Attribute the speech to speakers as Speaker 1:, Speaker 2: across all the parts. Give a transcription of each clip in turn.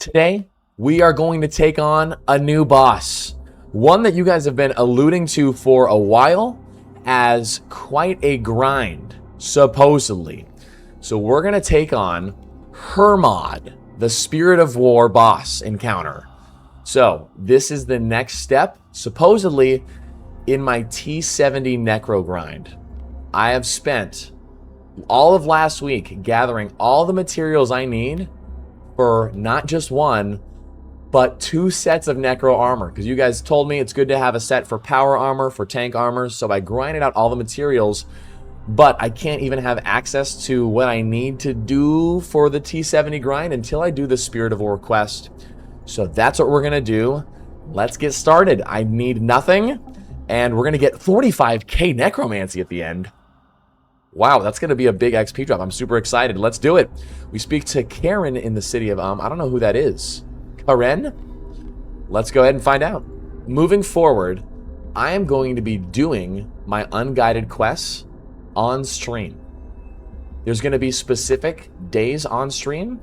Speaker 1: Today, we are going to take on a new boss. One that you guys have been alluding to for a while as quite a grind, supposedly. So we're going to take on Hermod, the Spirit of War boss encounter. So this is the next step, supposedly, in my T70 Necro grind. I have spent all of last week gathering all the materials I need for not just one, but 2 sets of Necro armor. Because you guys told me it's good to have a set for power armor, for tank armor. So I grinded out all the materials, but I can't even have access to what I need to do for the T70 grind until I do the Spirit of War quest. So that's what we're going to do. Let's get started. I need nothing, and we're going to get 45k necromancy at the end. Wow, that's going to be a big XP drop. I'm super excited. Let's do it. We speak to Karen in the city of I don't know who that is. Karen? Let's go ahead and find out. Moving forward, I am going to be doing my unguided quests on stream. There's going to be specific days on stream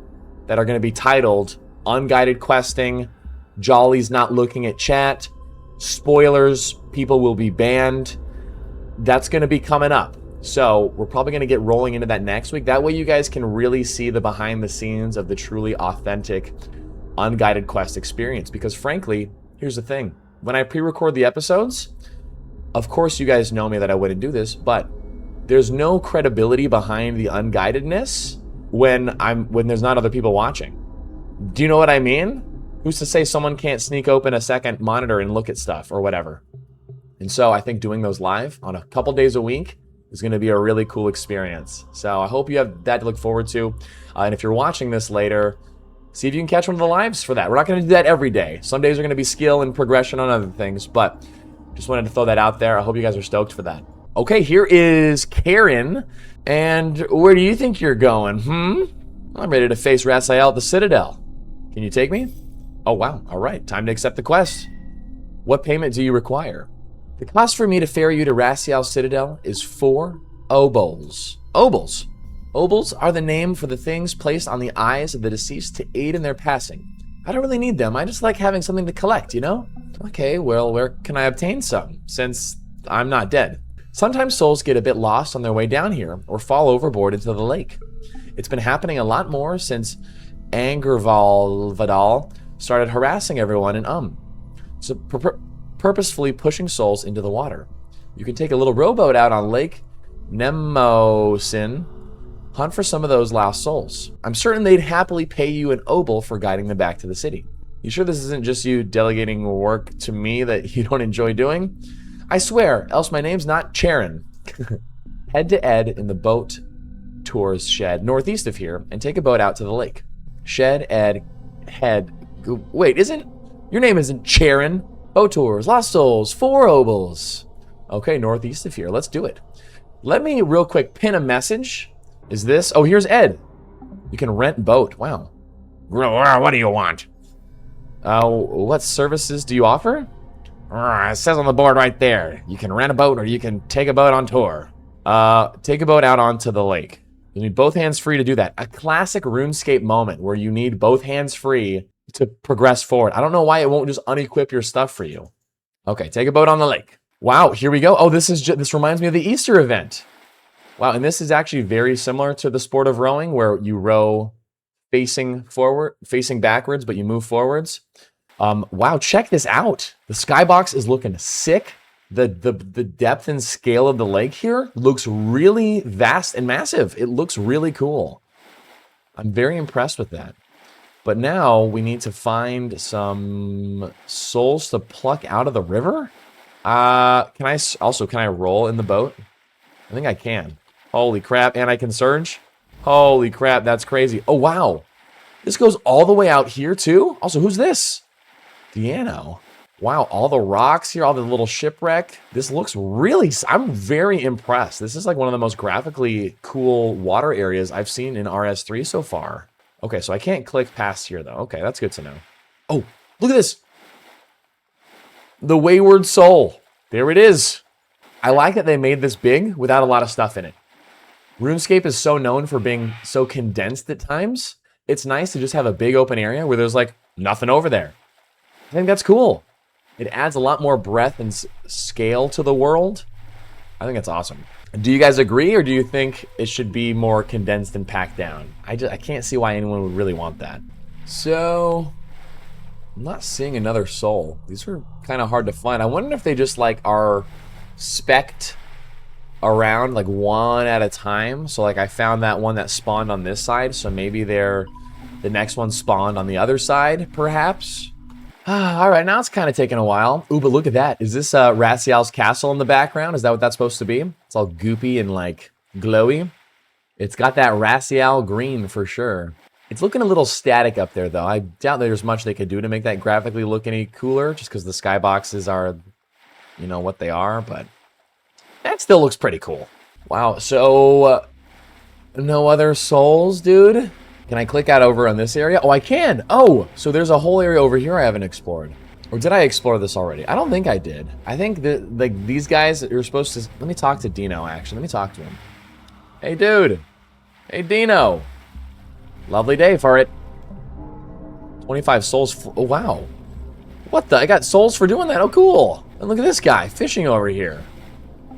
Speaker 1: that are going to be titled Unguided Questing, Jolly's not looking at chat, spoilers, people will be banned. That's going to be coming up. So we're probably going to get rolling into that next week. That way you guys can really see the behind the scenes of the truly authentic unguided quest experience. Because frankly, here's the thing. When I pre-record the episodes, of course you guys know me that I wouldn't do this, but there's no credibility behind the unguidedness when there's not other people watching. Do you know what I mean? Who's to say someone can't sneak open a second monitor and look at stuff or whatever? And so I think doing those live on a couple days a week is going to be a really cool experience. So I hope you have that to look forward to. And if you're watching this later, see if you can catch one of the lives for that. We're not going to do that every day. Some days are going to be skill and progression on other things, but just wanted to throw that out there. I hope you guys are stoked for that. Okay, here is Karen. And where do you think you're going? I'm ready to face Rasial at the Citadel. Can you take me? Oh, wow. All right. Time to accept the quest. What payment do you require? The cost for me to ferry you to Rasial Citadel is 4 obols. Obols. Obols are the name for the things placed on the eyes of the deceased to aid in their passing. I don't really need them. I just like having something to collect, you know? Okay, well, where can I obtain some, since I'm not dead? Sometimes souls get a bit lost on their way down here, or fall overboard into the lake. It's been happening a lot more since Angerval started harassing everyone in So purposefully pushing souls into the water. You can take a little rowboat out on Lake Nemosin, hunt for some of those lost souls. I'm certain they'd happily pay you an obol for guiding them back to the city. You sure this isn't just you delegating work to me that you don't enjoy doing? I swear, else my name's not Charon. Head to Ed in the boat tours shed northeast of here and take a boat out to the lake. Shed, Ed, head. Wait, your name isn't Charon? Boat tours, lost souls, 4 obols. Okay, northeast of here. Let's do it. Let me real quick pin a message. Is this? Oh, here's Ed. You can rent boat. Wow. What do you want? What services do you offer? It says on the board right there. You can rent a boat or you can take a boat on tour. Take a boat out onto the lake. You need both hands free to do that. A classic RuneScape moment where you need both hands free to progress forward. I don't know why it won't just unequip your stuff for you. Okay, take a boat on the lake. Wow, here we go. Oh, this reminds me of the Easter event. Wow, and this is actually very similar to the sport of rowing where you row facing backwards, but you move forwards. Wow, check this out. The skybox is looking sick. The depth and scale of the lake here looks really vast and massive. It looks really cool. I'm very impressed with that. But now we need to find some souls to pluck out of the river. Can I roll in the boat? I think I can. Holy crap, and I can surge? Holy crap, that's crazy. Oh, wow. This goes all the way out here, too? Also, who's this? Deano. Wow, all the rocks here, all the little shipwreck. This looks really... I'm very impressed. This is like one of the most graphically cool water areas I've seen in RS3 so far. Okay, so I can't click past here, though. Okay, that's good to know. Oh, look at this. The Wayward Soul. There it is. I like that they made this big without a lot of stuff in it. RuneScape is so known for being so condensed at times. it's nice to just have a big open area where there's like nothing over there. I think that's cool. It adds a lot more breadth and scale to the world. I think that's awesome. Do you guys agree, or do you think it should be more condensed and packed down? I can't see why anyone would really want that. So, I'm not seeing another soul. These are kind of hard to find. I wonder if they just like are specced around like one at a time. So like I found that one that spawned on this side, so maybe the next one spawned on the other side, perhaps. All right, now it's kind of taking a while. Ooh, but look at that. Is this Rasial's castle in the background? Is that what that's supposed to be? It's all goopy and like glowy. It's got that Rasial green for sure. It's looking a little static up there though. I doubt there's much they could do to make that graphically look any cooler, just because the skyboxes are, you know, what they are, but that still looks pretty cool. Wow, so no other souls, dude? Can I click out over on this area? Oh, I can. Oh, so there's a whole area over here I haven't explored. Or did I explore this already? I don't think I did. I think that like these guys are supposed to... Let me talk to Dino, actually. Let me talk to him. Hey, dude. Hey, Dino. Lovely day for it. 25 souls for... Oh, wow. What the? I got souls for doing that. Oh, cool. And look at this guy fishing over here.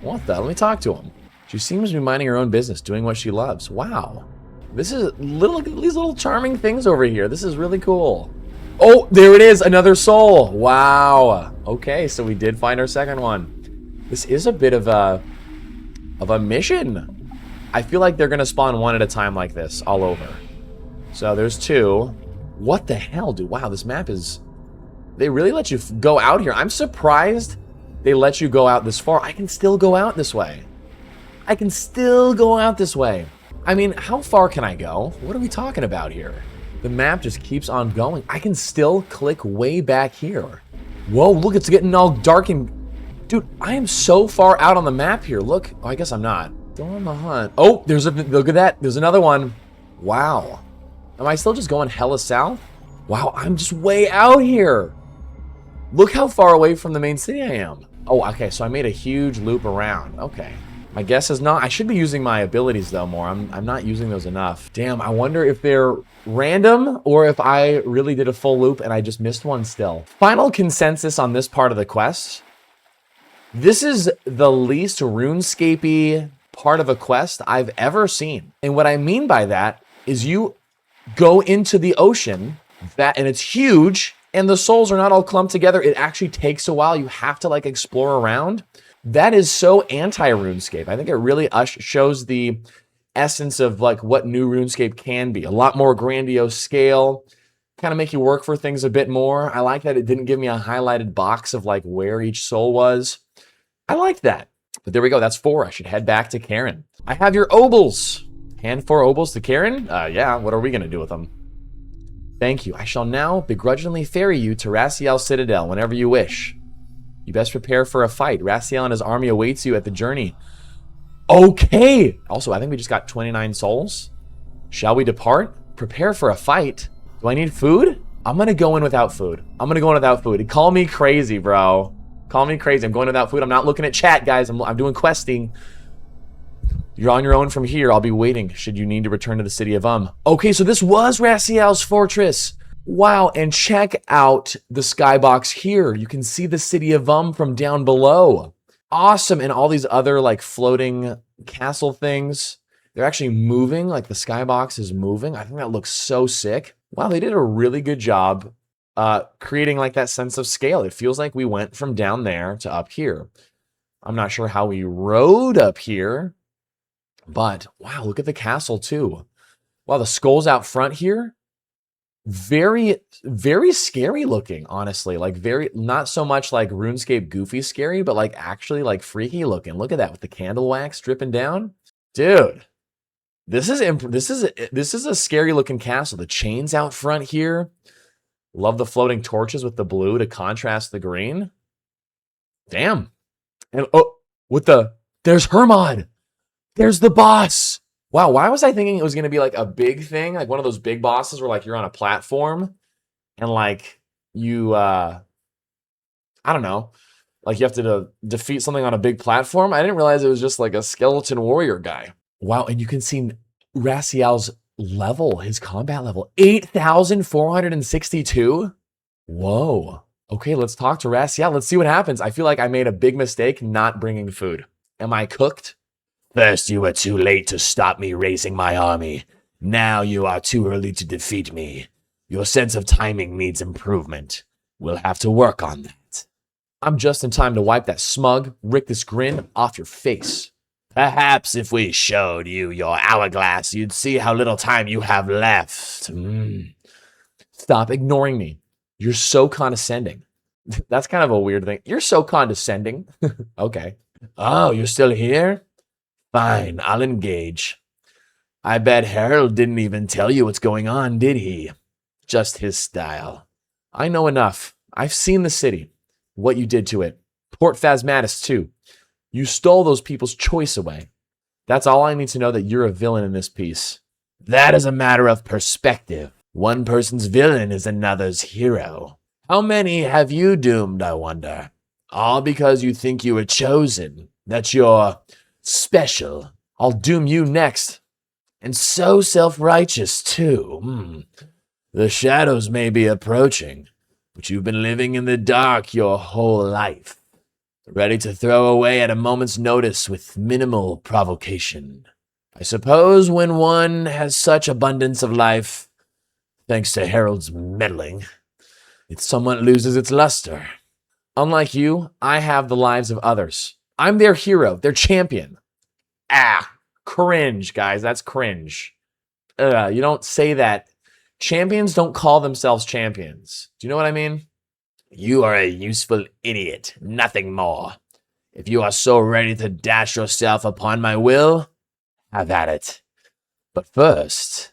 Speaker 1: What the? Let me talk to him. She seems to be minding her own business, doing what she loves. Wow. This is look at these little charming things over here. This is really cool. Oh, there it is, another soul. Wow. Okay, so we did find our second one. This is a bit of a mission. I feel like they're gonna spawn one at a time like this all over. So there's two. What the hell, dude? Wow, this map is... They really let you go out here. I'm surprised they let you go out this far. I can still go out this way. I can still go out this way. I mean, how far can I go? What are we talking about here? The map just keeps on going. I can still click way back here. Whoa, look, it's getting all dark and... Dude, I am so far out on the map here. Look. Oh, I guess I'm not. Still on the hunt. Oh, there's a... Look at that. There's another one. Wow. Am I still just going hella south? Wow, I'm just way out here. Look how far away from the main city I am. Oh, okay, so I made a huge loop around. Okay. My guess is not. I should be using my abilities, though, more. I'm not using those enough. Damn, I wonder if they're random or if I really did a full loop and I just missed one still. Final consensus on this part of the quest. This is the least RuneScape-y part of a quest I've ever seen. And what I mean by that is you go into the ocean, and it's huge, and the souls are not all clumped together. It actually takes a while. You have to, like, explore around. That is so anti-RuneScape. I think it really shows the essence of like what new RuneScape can be. A lot more grandiose scale, kind of make you work for things a bit more. I like that it didn't give me a highlighted box of like where each soul was. I like that. But there we go. That's 4. I should head back to Karen. I have your obols. Hand 4 obols to Karen? Yeah. What are we going to do with them? Thank you. I shall now begrudgingly ferry you to Rasial Citadel whenever you wish. You best prepare for a fight. Rasial and his army awaits you at the journey. Okay. Also, I think we just got 29 souls. Shall we depart? Prepare for a fight. Do I need food? I'm going to go in without food. I'm going to go in without food. Call me crazy, bro. Call me crazy. I'm going without food. I'm not looking at chat, guys. I'm doing questing. You're on your own from here. I'll be waiting should you need to return to the city of Okay, so this was Rasial's fortress. Wow, and check out the skybox here. You can see the city of from down below. Awesome, and all these other like floating castle things. They're actually moving, like the skybox is moving. I think that looks so sick. Wow, they did a really good job creating like that sense of scale. It feels like we went from down there to up here. I'm not sure how we rode up here, but wow, look at the castle too. Wow, the skulls out front here. Very, very scary looking, honestly. Like very, not so much like RuneScape goofy scary, but like actually like freaky looking. Look at that with the candle wax dripping down. Dude, this is a scary looking castle. The chains out front here. Love the floating torches with the blue to contrast the green. Damn. And oh, there's Hermod. There's the boss. Wow, why was I thinking it was going to be like a big thing? Like one of those big bosses where like you're on a platform and like you, I don't know, like you have to defeat something on a big platform. I didn't realize it was just like a skeleton warrior guy. Wow, and you can see Rasial's level, his combat level, 8,462? Whoa. Okay, let's talk to Rasial. Let's see what happens. I feel like I made a big mistake not bringing food. Am I cooked?
Speaker 2: First, you were too late to stop me raising my army. Now you are too early to defeat me. Your sense of timing needs improvement. We'll have to work on that.
Speaker 1: I'm just in time to wipe that smug, rictus grin off your face.
Speaker 2: Perhaps if we showed you your hourglass, you'd see how little time you have left.
Speaker 1: Stop ignoring me. You're so condescending. That's kind of a weird thing. You're so condescending. Okay.
Speaker 2: Oh, you're still here? Fine, I'll engage. I bet Harold didn't even tell you what's going on, did he? Just his style.
Speaker 1: I know enough. I've seen the city. What you did to it. Port Phasmatis, too. You stole those people's choice away. That's all I need to know, that you're a villain in this piece.
Speaker 2: That is a matter of perspective. One person's villain is another's hero. How many have you doomed, I wonder? All because you think you were chosen. That you're special.
Speaker 1: I'll doom you next.
Speaker 2: And so self-righteous, too. The shadows may be approaching, but you've been living in the dark your whole life, ready to throw away at a moment's notice with minimal provocation. I suppose when one has such abundance of life, thanks to Harold's meddling, it somewhat loses its luster.
Speaker 1: Unlike you, I have the lives of others. I'm their hero, their champion. Cringe, guys. That's cringe. You don't say that. Champions don't call themselves champions. Do you know what I mean?
Speaker 2: You are a useful idiot, nothing more. If you are so ready to dash yourself upon my will, have at it. But first,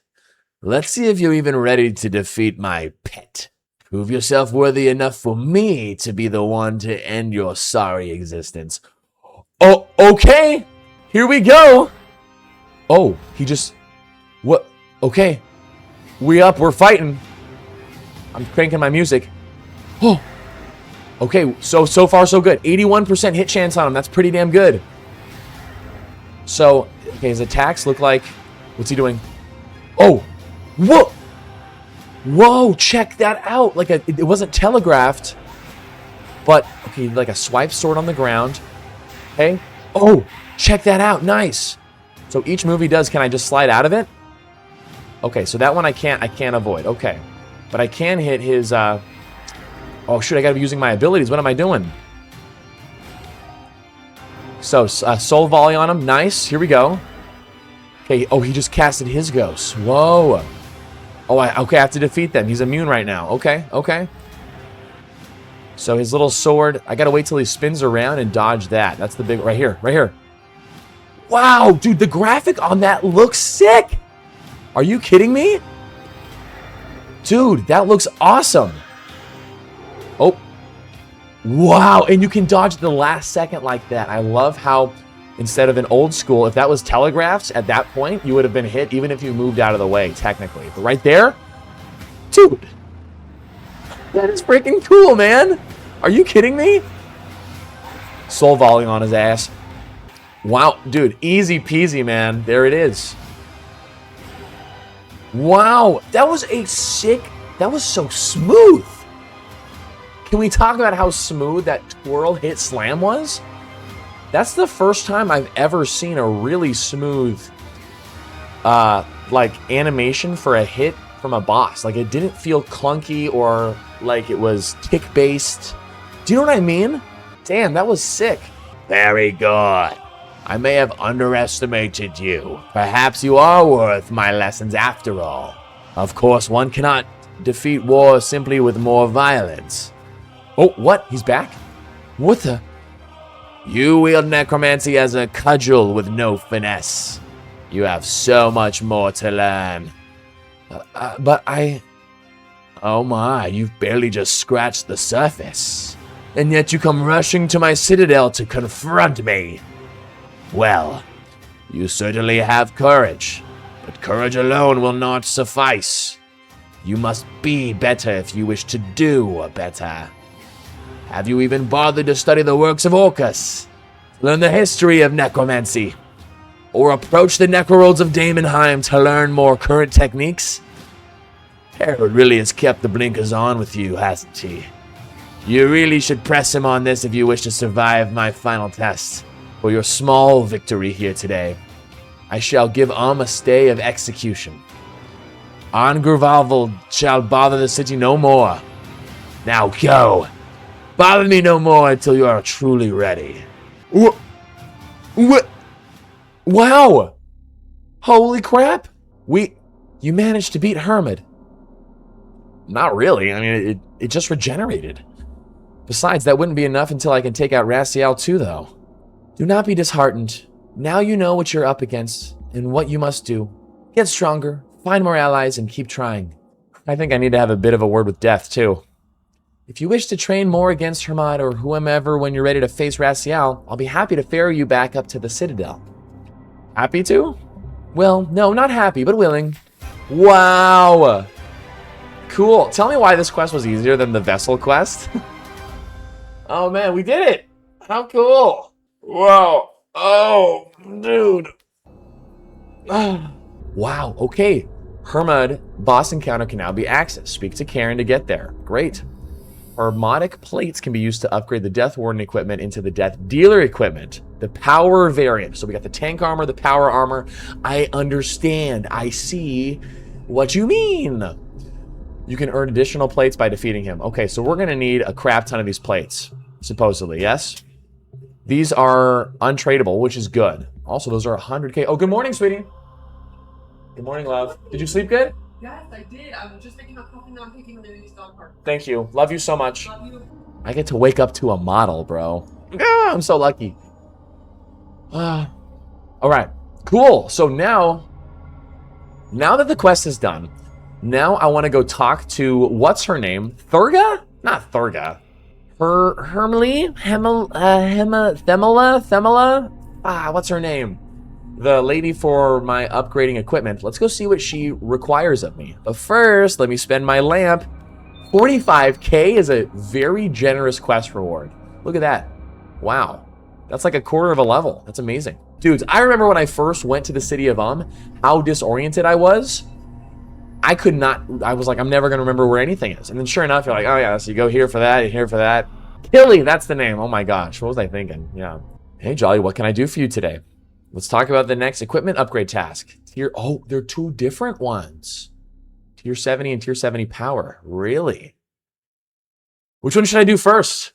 Speaker 2: let's see if you're even ready to defeat my pet. Prove yourself worthy enough for me to be the one to end your sorry existence.
Speaker 1: Oh, okay. Here we go. Oh, he just... What? Okay. We're fighting. I'm cranking my music. Oh. Okay, so far so good. 81% hit chance on him. That's pretty damn good. So, okay, his attacks look like... What's he doing? Oh. Whoa. Whoa, check that out. Like, it wasn't telegraphed. But, okay, like a swipe sword on the ground. Okay. Oh, check that out. Nice. So each move he does, can I just slide out of it? Okay, so that one I can't avoid. Okay. But I can hit his, Oh, shoot, I gotta be using my abilities. What am I doing? So, soul volley on him. Nice. Here we go. Okay, oh, he just casted his ghost. Whoa. Oh, okay, I have to defeat them. He's immune right now. Okay. So his little sword, I gotta wait till he spins around and dodge that. That's the big, right here. Wow, dude, the graphic on that looks sick. Are you kidding me? Dude, that looks awesome. Oh. Wow, and you can dodge the last second like that. I love how, instead of an old school, if that was telegraphed at that point, you would have been hit even if you moved out of the way, technically. But right there, dude, that is freaking cool, man. Are you kidding me? Soul volley on his ass. Wow, dude, easy peasy, man. There it is. Wow, that was so smooth. Can we talk about how smooth that twirl hit slam was? That's the first time I've ever seen a really smooth, like, animation for a hit from a boss. Like, it didn't feel clunky or like it was tick-based. Do you know what I mean? Damn, that was sick.
Speaker 2: Very good. I may have underestimated you. Perhaps you are worth my lessons after all. Of course, one cannot defeat war simply with more violence.
Speaker 1: Oh, what? He's back? What the?
Speaker 2: You wield necromancy as a cudgel with no finesse. You have so much more to learn.
Speaker 1: But I...
Speaker 2: Oh my, you've barely just scratched the surface. And yet you come rushing to my citadel to confront me. Well, you certainly have courage, but courage alone will not suffice. You must be better if you wish to do better. Have you even bothered to study the works of Orcus? Learn the history of necromancy? or approach the necroworlds of Daemonheim to learn more current techniques? Herod really has kept the blinkers on with you, hasn't he? You really should press him on this if you wish to survive my final test. For your small victory here today, I shall give a stay of execution. Angurvalvel shall bother the city no more. Now go. Bother me no more until you are truly ready.
Speaker 1: What? Wow! Holy crap! You managed to beat Hermod. Not really. I mean, it just regenerated. Besides, that wouldn't be enough until I can take out Rasial too, though. Do not be disheartened. Now you know what you're up against and what you must do. Get stronger, find more allies, and keep trying. I think I need to have a bit of a word with Death, too. If you wish to train more against Hermod or whomever when you're ready to face Rasial, I'll be happy to ferry you back up to the citadel. Happy to? Well, no, not happy, but willing. Wow! Cool. Tell me why this quest was easier than the vessel quest. Oh man, we did it! How cool! Wow! Oh, dude! Wow, okay. Hermod boss encounter can now be accessed. Speak to Karen to get there. Great. Harmonic plates can be used to upgrade the Death Warden equipment into the Death Dealer equipment. The power variant. So we got the tank armor, the power armor. I understand. I see what you mean. You can earn additional plates by defeating him. Okay, so we're going to need a crap ton of these plates, supposedly, yes? These are untradeable, which is good. Also, those are 100k. Oh, good morning, sweetie. Good morning, love. Did you sleep good?
Speaker 3: Yes, I did. I'm just making a coffee now. I'm taking Lily's dog park.
Speaker 1: Thank you. Love you so much.
Speaker 3: Love you.
Speaker 1: I get to wake up to a model, bro. Ah, I'm so lucky. All right, cool. So now that the quest is done, now I want to go talk to, what's her name? Thurga? Not Thurga. Themela? What's her name? The lady for my upgrading equipment. Let's go see what she requires of me. But first, let me spend my lamp. 45k is a very generous quest reward. Look at that. Wow. That's like a quarter of a level. That's amazing. Dudes, I remember when I first went to the city of how disoriented I was. I was like, I'm never going to remember where anything is. And then sure enough, you're like, oh yeah, so you go here for that, here for that. Killy, that's the name. Oh my gosh, what was I thinking? Yeah. Hey, Jolly, what can I do for you today? Let's talk about the next equipment upgrade task. Oh, they're two different ones. Tier 70 and Tier 70 power. Really? Which one should I do first?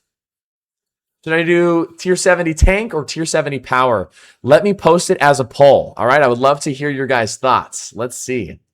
Speaker 1: Should I do Tier 70 tank or Tier 70 power? Let me post it as a poll. All right, I would love to hear your guys' thoughts. Let's see.